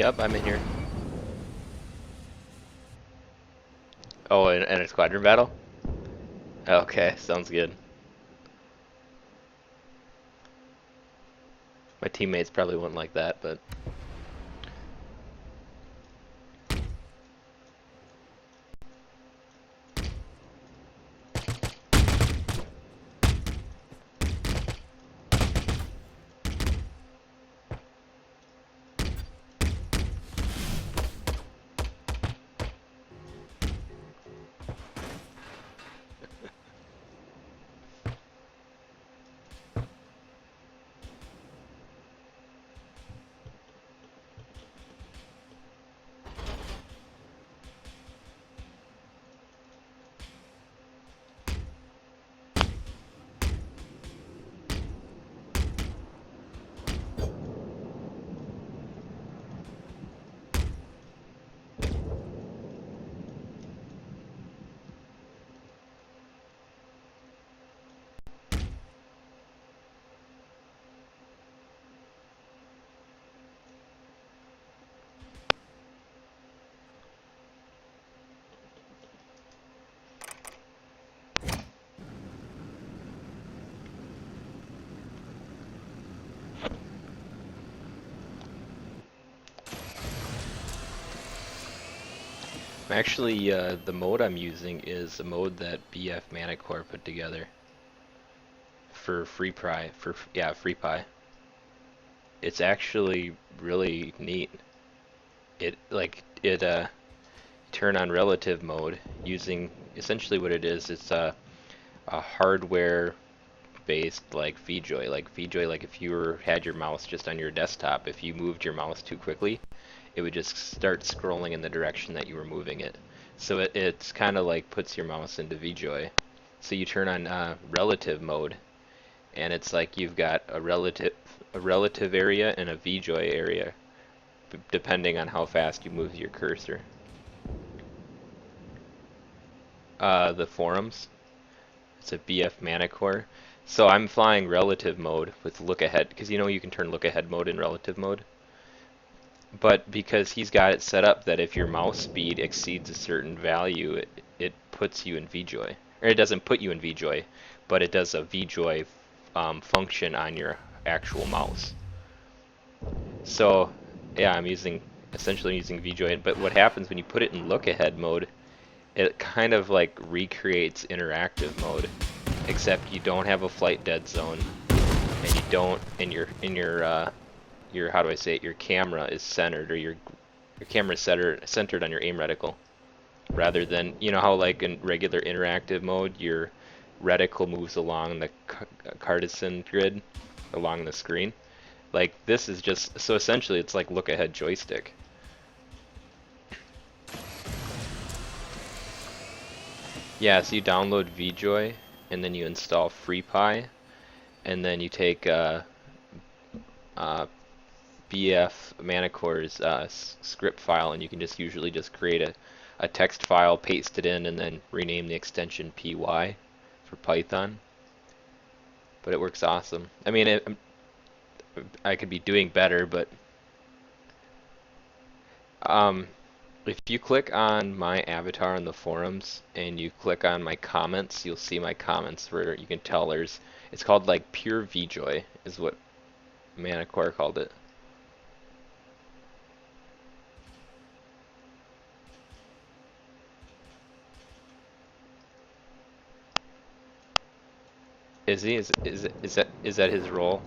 Yep, I'm in here. Oh, and a squadron battle? Okay, sounds good. My teammates probably wouldn't like that, but actually the mode I'm using is a mode that BFManticore put together for FreePie. FreePie. It's actually really neat. It turn on relative mode using essentially what it is. It's a hardware based like vJoy. Like if you had your mouse just on your desktop, if you moved your mouse too quickly, it would just start scrolling in the direction that you were moving it. So it's kind of like puts your mouse into vJoy. So you turn on relative mode, and it's like you've got a relative area and a vJoy area, depending on how fast you move your cursor. The forums. It's a BFManticore. So I'm flying relative mode with look ahead, because you know you can turn look ahead mode in relative mode. But because he's got it set up that if your mouse speed exceeds a certain value, it puts you in vJoy. Or it doesn't put you in vJoy, but it does a vJoy function on your actual mouse. So yeah, I'm essentially using vJoy, but what happens when you put it in look ahead mode, it kind of like recreates interactive mode, except you don't have a flight dead zone, and you don't, and your how do I say it? Your camera is centered, or your camera is centered on your aim reticle, rather than how like in regular interactive mode your reticle moves along the Cartesian grid along the screen. Like this is just so essentially it's like look ahead joystick. Yeah, so you download vJoy and then you install FreePie and then you take uh, BFManticore's script file, and you can just usually just create a text file, paste it in, and then rename the extension py for Python. But it works awesome. I mean, I could be doing better, but um, if you click on my avatar on the forums and you click on my comments, you'll see my comments where you can tell it's called like pure vJoy is what Manticore called it. Is he? Is that his role?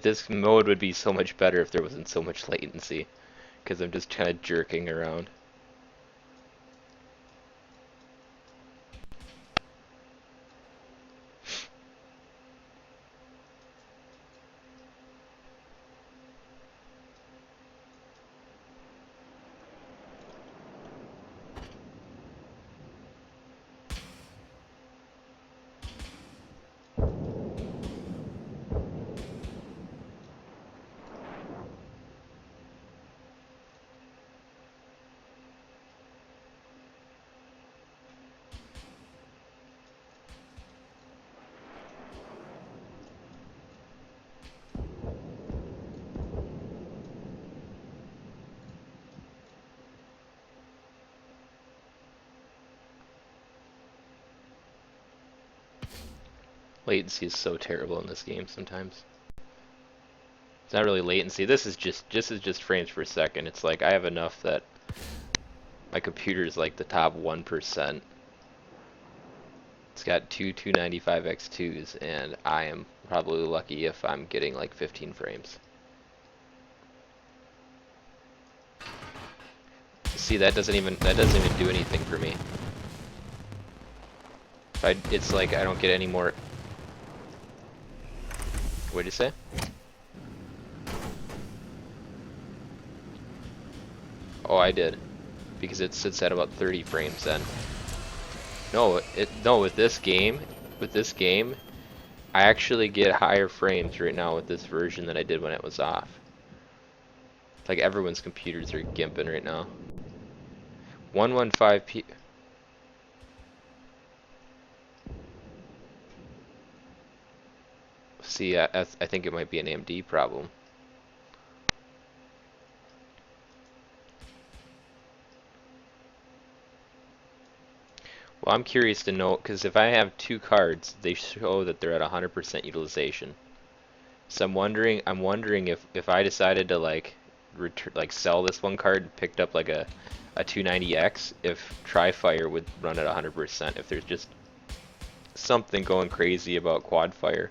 This mode would be so much better if there wasn't so much latency, because I'm just kind of jerking around. Latency is so terrible in this game sometimes. It's not really latency. This is just frames per second. It's like I have enough that my computer is like the top 1%. It's got two 295x2s, and I am probably lucky if I'm getting like 15 frames. See, that doesn't even do anything for me. It's like I don't get any more. What'd you say? Oh, I did, because it sits at about 30 frames then. No, with this game, I actually get higher frames right now with this version than I did when it was off. Like everyone's computers are gimping right now. 115p. See, I think it might be an AMD problem. Well, I'm curious to know, because if I have two cards, they show that they're at 100% utilization. So I'm wondering if I decided to like sell this one card and picked up like a 290X, if Tri-Fire would run at 100%, if there's just something going crazy about quad fire.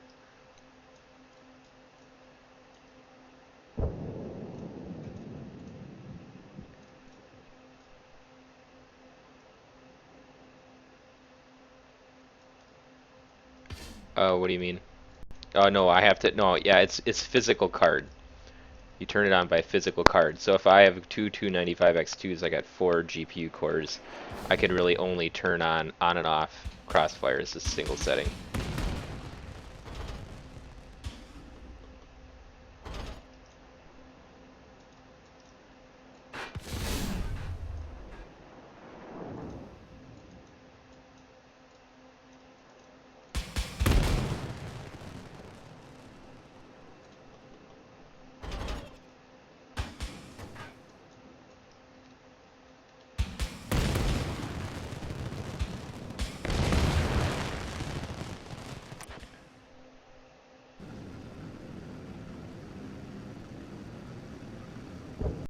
What do you mean? Oh no, I have to, no, yeah, it's physical card. You turn it on by physical card. So if I have two 295x2s, I got 4 GPU cores. I can really only turn on and off Crossfire as a single setting.